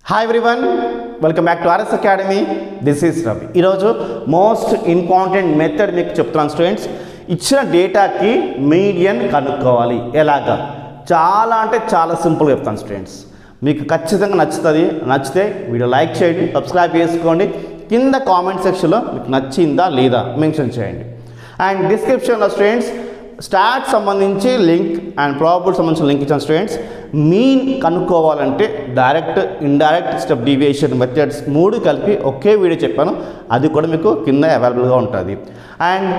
Hi everyone, welcome back to RS Academy. This is Ravi. ఈరోజు most important method మీకు చెప్తున్నాను students. ఇచ్చిన డేటాకి median కనుక్కోవాలి. ఎలాగా? చాలా అంటే చాలా సింపుల్గా చెప్తాను స్టూడెంట్స్. మీకు ఖచ్చితంగా నచ్చితే వీడియో లైక్ చేయండి, సబ్స్క్రైబ్ చేసుకోండి, కింద కామెంట్ సెక్షన్లో మీకు నచ్చిందా లేదా మెన్షన్ చేయండి. అండ్ డిస్క్రిప్షన్లో స్టూడెంట్స్ స్టాట్ సంబంధించి లింక్ అండ్ ప్రాబబుల్ సంబంధించిన లింక్ ఇచ్చిన స్టూడెంట్స్. మీన్ కనుక్కోవాలంటే direct indirect step deviation methods మూడు కలిపి ఒకే వీడియో చెప్పాను, అది కూడా మీకు కింద అవైలబుల్గా ఉంటుంది. అండ్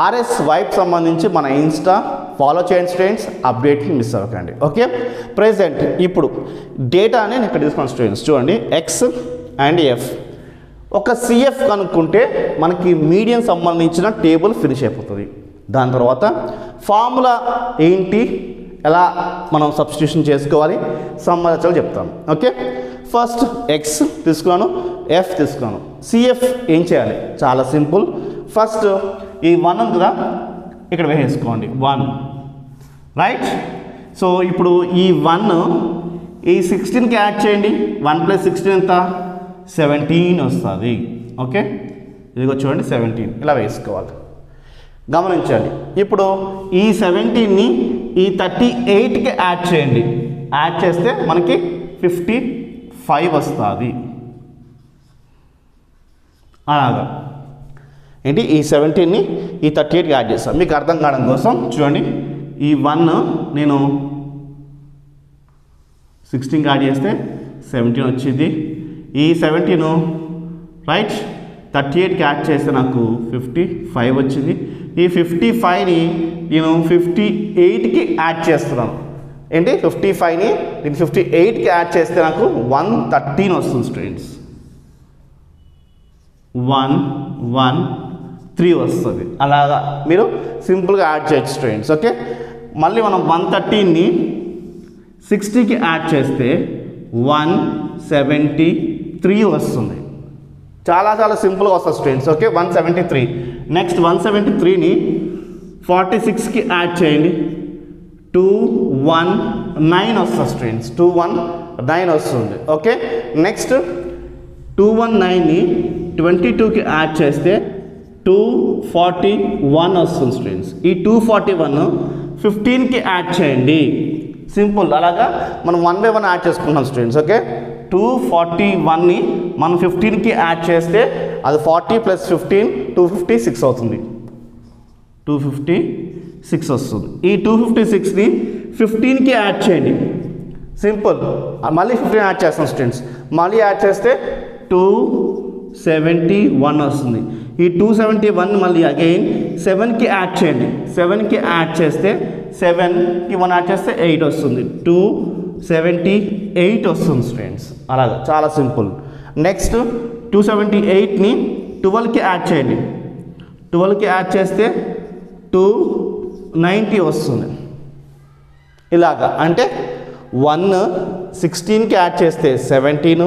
ఆర్ఎస్ వైప్ సంబంధించి మన ఇన్స్టా ఫాలో చేయండి స్టూడెంట్స్, అప్డేట్ని మిస్ అవ్వకండి. ఓకే, ప్రెజెంట్ ఇప్పుడు డేటాని నేను ఇక్కడ తీసుకున్నాను స్టూడెంట్స్. చూడండి, ఎక్స్ అండ్ ఎఫ్. ఒక సిఎఫ్ కనుక్కుంటే మనకి మీడియం సంబంధించిన టేబుల్ ఫినిష్ అయిపోతుంది. దాని తర్వాత ఫార్ములా ఏంటి, ఎలా మనం సబ్స్టిట్యూషన్ చేసుకోవాలి, సంబంధాలు చెప్తాను. ఓకే, ఫస్ట్ ఎక్స్ తీసుకున్నాను, ఎఫ్ తీసుకున్నాను. సిఎఫ్ ఏం చేయాలి? చాలా సింపుల్. ఫస్ట్ ఈ 1 ఉంది కదా, ఇక్కడ వేసేసుకోండి 1, రైట్. సో ఇప్పుడు ఈ 1 ఈ 16కి యాడ్ చేయండి. 1 + 16 ఎంత? 17 వస్తుంది. ఓకే, ఇదిగో చూడండి 17, ఇలా వేసుకోవాలి. గమనించండి, ఇప్పుడు ఈ 17ని ఈ 38కి యాడ్ చేయండి. యాడ్ చేస్తే మనకి 55 వస్తుంది. అలాగా ఏంటి, ఈ 17ని ఈ 38కి యాడ్ చేస్తాను మీకు అర్థం కావడం కోసం. చూడండి, ఈ 1 నేను 16కి యాడ్ చేస్తే 17 వచ్చింది. ఈ 17 రైట్ 38కి యాడ్ చేస్తే నాకు 55 వచ్చింది. ఈ 55ని నేను 58కి యాడ్ చేస్తున్నాను. ఏంటి, 55ని నేను 58కి యాడ్ చేస్తే నాకు 113 వస్తుంది స్టూడెంట్స్. 113 వస్తుంది. అలాగా మీరు సింపుల్గా యాడ్ చేయొచ్చు స్టూడెంట్స్. ఓకే, మళ్ళీ మనం 113ని 60కి యాడ్ చేస్తే 173 వస్తుంది. చాలా చాలా సింపుల్గా వస్తుంది స్టూడెంట్స్. ఓకే, 173. నెక్స్ట్ 173ని 46కి యాడ్ చేయండి. 219 వస్తుంది స్టూడెంట్స్. 219 వస్తుంది. ఓకే, నెక్స్ట్ 219ని 22కి యాడ్ చేస్తే 241 వస్తుంది స్టూడెంట్స్. ఈ 241 15కి యాడ్ చేయండి. సింపుల్. అలాగా మనం 1 by 1 యాడ్ చేసుకుంటాం స్టూడెంట్స్. ఓకే, 241ని మనం 15కి యాడ్ చేస్తే అది 40 + 15 256 అవుతుంది. 256 వస్తుంది. ఈ 256ని 15కి యాడ్ చేయండి. సింపుల్. మళ్ళీ 15 యాడ్ చేస్తాం స్టూడెంట్స్. మళ్ళీ యాడ్ చేస్తే 271 వస్తుంది. ఈ 271 మళ్ళీ అగైన్ 7కి యాడ్ చేయండి. 7కి యాడ్ చేస్తే 7కి 1 యాడ్ చేస్తే 8 వస్తుంది. 278 వస్తుంది స్టూడెంట్స్. అలాగా చాలా సింపుల్. నెక్స్ట్ 278ని 12కి యాడ్ చేయండి. 12కి యాడ్ చేస్తే 290 వస్తుంది. ఇలాగా అంటే 1 16కి యాడ్ చేస్తే 17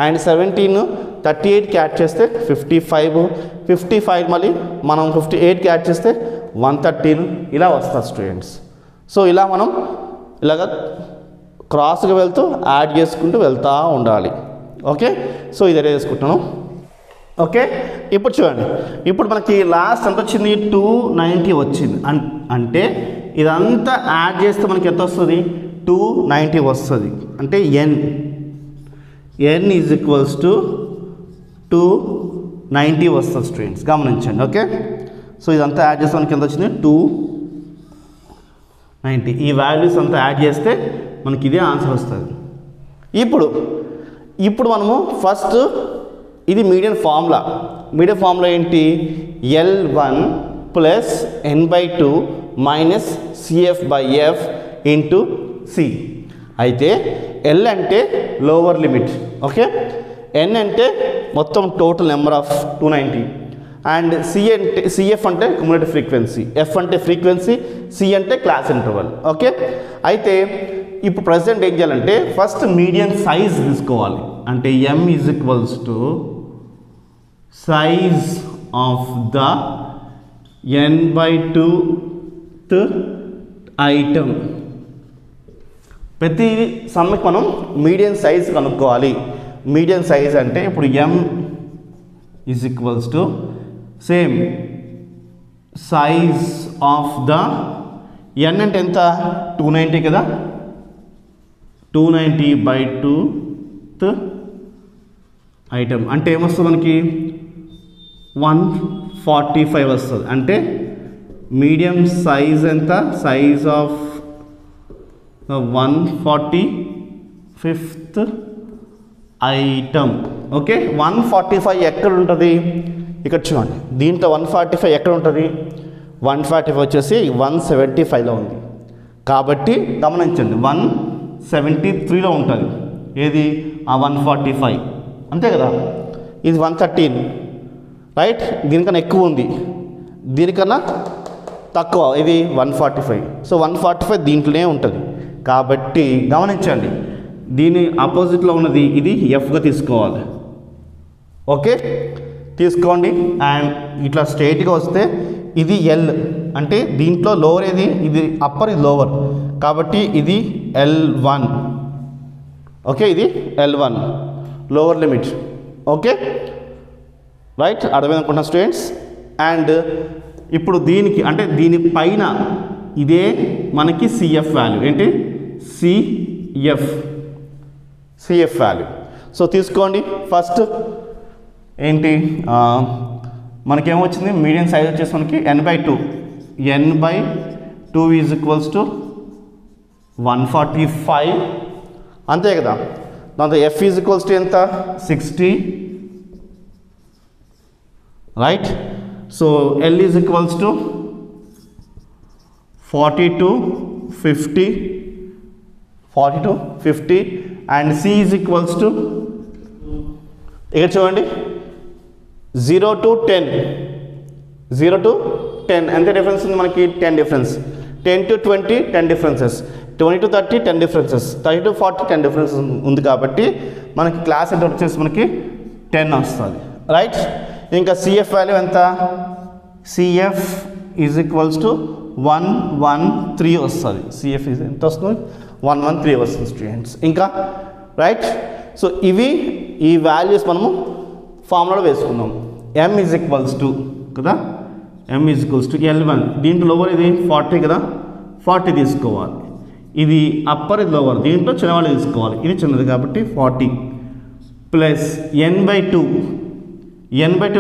అండ్ 17 38కి యాడ్ చేస్తే 55 మళ్ళీ మనం 58కి యాడ్ చేస్తే 113 ఇలా వస్తుంది స్టూడెంట్స్. సో ఇలా మనం ఇలాగ క్రాస్గా వెళ్తూ యాడ్ చేసుకుంటూ వెళ్తూ ఉండాలి. ఓకే, సో ఇది రెడీ చేసుకుంటాను. ఓకే, ఇప్పుడు చూడండి, ఇప్పుడు మనకి లాస్ట్ ఎంత వచ్చింది? 290 వచ్చింది. అంటే ఇదంతా యాడ్ చేస్తే మనకి ఎంత వస్తుంది? 290 వస్తుంది. అంటే n = 290 వస్తుంది స్టూడెంట్స్. గమనించండి. ఓకే, సో ఇదంతా యాడ్ చేస్తే మనకి ఎంత వచ్చింది? 290. ఈ వాల్యూస్ అంతా యాడ్ చేస్తే మనకి ఇదే ఆన్సర్ వస్తుంది. ఇప్పుడు మనము ఫస్ట్ ఇది మీడియన్ ఫార్ములా. మీడియన్ ఫార్ములా ఏంటి? L1 + n/2 - CF/F × C. అయితే L అంటే లోవర్ లిమిట్. ఓకే, N అంటే మొత్తం total number of 290 and CF అంటే క్యుములేటివ్ ఫ్రీక్వెన్సీ, F అంటే ఫ్రీక్వెన్సీ, C అంటే క్లాస్ ఇంటర్వల్. ఓకే, అయితే ఇప్పుడు ప్రజెంట్ ఏం చేయాలంటే ఫస్ట్ మీడియన్ సైజ్ తీసుకోవాలి. అంటే M = size of the n/2th item. ప్రతి సమ్కి మనం మీడియన్ సైజ్ కనుక్కోవాలి. మీడియన్ సైజ్ అంటే ఇప్పుడు m is equals to same size of the n అంటే ఎంత 290 కదా, 290/2th ఐటమ్ అంటే ఏమొస్తుంది మనకి 145 వస్తుంది. అంటే మీడియం సైజ్ ఎంత, size of 145th item. Okay, 145 ఎక్కడ ఉంటుంది, ఇక్కడ చూడండి. దీంట్లో 145 ఎక్కడ ఉంటుంది, 145 వచ్చేసి 175లో ఉంది. కాబట్టి గమనించండి 173లో ఉంటుంది. ఏది ఆ 145 అంతే కదా. ఇది 113 రైట్, దీనికన్నా ఎక్కువ ఉంది, దీనికన్నా తక్కువ, ఇది 145. సో 145 దీంట్లోనే ఉంటుంది. కాబట్టి గమనించండి దీని ఆపోజిట్లో ఉన్నది ఇది ఎఫ్గా తీసుకోవాలి. ఓకే తీసుకోండి. అండ్ ఇట్లా స్ట్రైట్గా వస్తే ఇది ఎల్ అంటే దీంట్లో లోవర్ ఏది, ఇది అప్పర్, ఇది లోవర్. కాబట్టి ఇది L1. ఓకే, ఇది L1 lower limit. Okay right, అర్థమైంది అనుకుంటున్నా స్టూడెంట్స్. అండ్ ఇప్పుడు దీనికి అంటే దీనిపైన ఇదే మనకి సిఎఫ్ వాల్యూ. ఏంటి సిఎఫ్ వాల్యూ. సో తీసుకోండి. ఫస్ట్ ఏంటి మనకేమొచ్చింది, మీడియం సైజ్ వచ్చేసి మనకి n/2 ఈజ్ ఈక్వల్స్ టు 145 అంతే కదా. దాంతో ఎఫ్ ఈజ్ ఈక్వల్స్ టు ఎంత 60 right. So L is equals to 4250 and C is equals to ఇక్కడ చూడండి 0 to 10 ఎంత డిఫరెన్స్ ఉంది మనకి, 10 difference. 10 to 20 10 differences, 20 to 30 10 differences, 30 to 40 10 differences ఉంది. కాబట్టి మనకి క్లాస్ ఎంత వచ్చేసి మనకి 10 వస్తుంది రైట్. ఇంకా సిఎఫ్ వాల్యూ ఎంత, సిఎఫ్ ఈజ్ ఈక్వల్స్ టు 113 వస్తుంది. సిఎఫ్ ఎంత వస్తుంది, 113 వస్తుంది స్టూడెంట్స్. ఇంకా రైట్. సో ఇవి ఈ వాల్యూస్ మనము ఫార్ములాలో వేసుకుందాం. m ఈజ్ ఈక్వల్స్ టు కదా, m is equals to L1. దీంట్లో లోవర్ ఇది 40 కదా, 40 తీసుకోవాలి. ఇది అప్పర్, ఇది లోవర్. దీంట్లో చిన్నవాళ్ళు తీసుకోవాలి, ఇది చిన్నది కాబట్టి 40 ప్లస్ n/2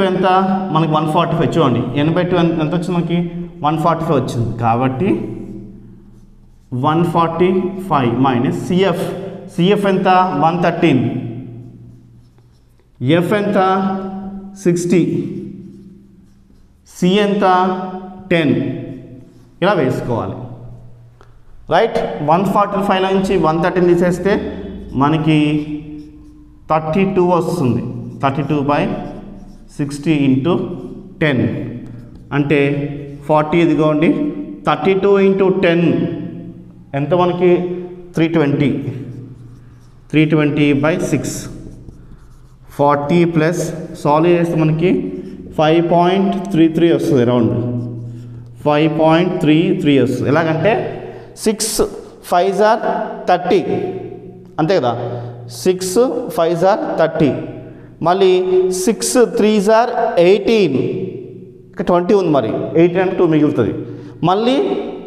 ఎంత మనకి 145 చూడండి. n/2 ఎంత వచ్చింది మనకి 145 వచ్చింది. కాబట్టి 145 మైనస్ సిఎఫ్ ఎంత 113, ఎఫ్ ఎంత 60, సి ఎంత 10 ఇలా వేసుకోవాలి రైట్. 145 నుంచి 113 తీసేస్తే మనకి 32 వస్తుంది. 32/60 × 10 అంటే 40. ఇదిగోండి 32 × 10 ఎంత మనకి 320/6. 40 ప్లస్ సాల్వ్ చేస్తే మనకి 5.33 వస్తుంది. అరౌండ్ 5.33 వస్తుంది. ఎలాగంటే 6 5s are 30 అంతే కదా, 6 5s are 30. మళ్ళీ 6 3s are 18, ఇక 20 ఉంది. మరి 18 అంటే 2 మిగులుతుంది. మళ్ళీ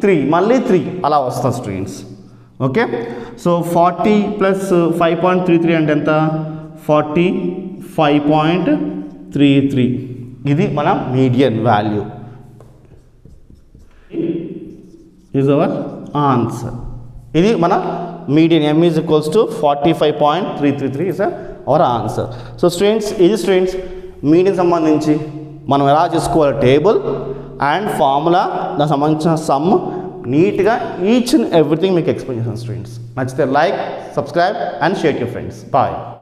3 అలా వస్తుంది స్టూడెంట్స్. ఓకే, సో 40 ప్లస్ 5.33 అంటే ఎంత 45.33. ఇది మన median value, is our answer. ఇది మన median m is equals to 45.333 is our answer. So students, ఇది స్టూడెంట్స్ మీడియన్ సంబంధించి మనం ఎలా చేసుకోవాలి టేబుల్ అండ్ ఫార్ములా, దానికి సంబంధించిన సమ్ నీట్గా ఈచ్ అండ్ ఎవ్రీథింగ్ మీకు ఎక్స్ప్లెయిన్ చేస్తాను స్టూడెంట్స్. నచ్చితే like, subscribe and share your friends. Bye.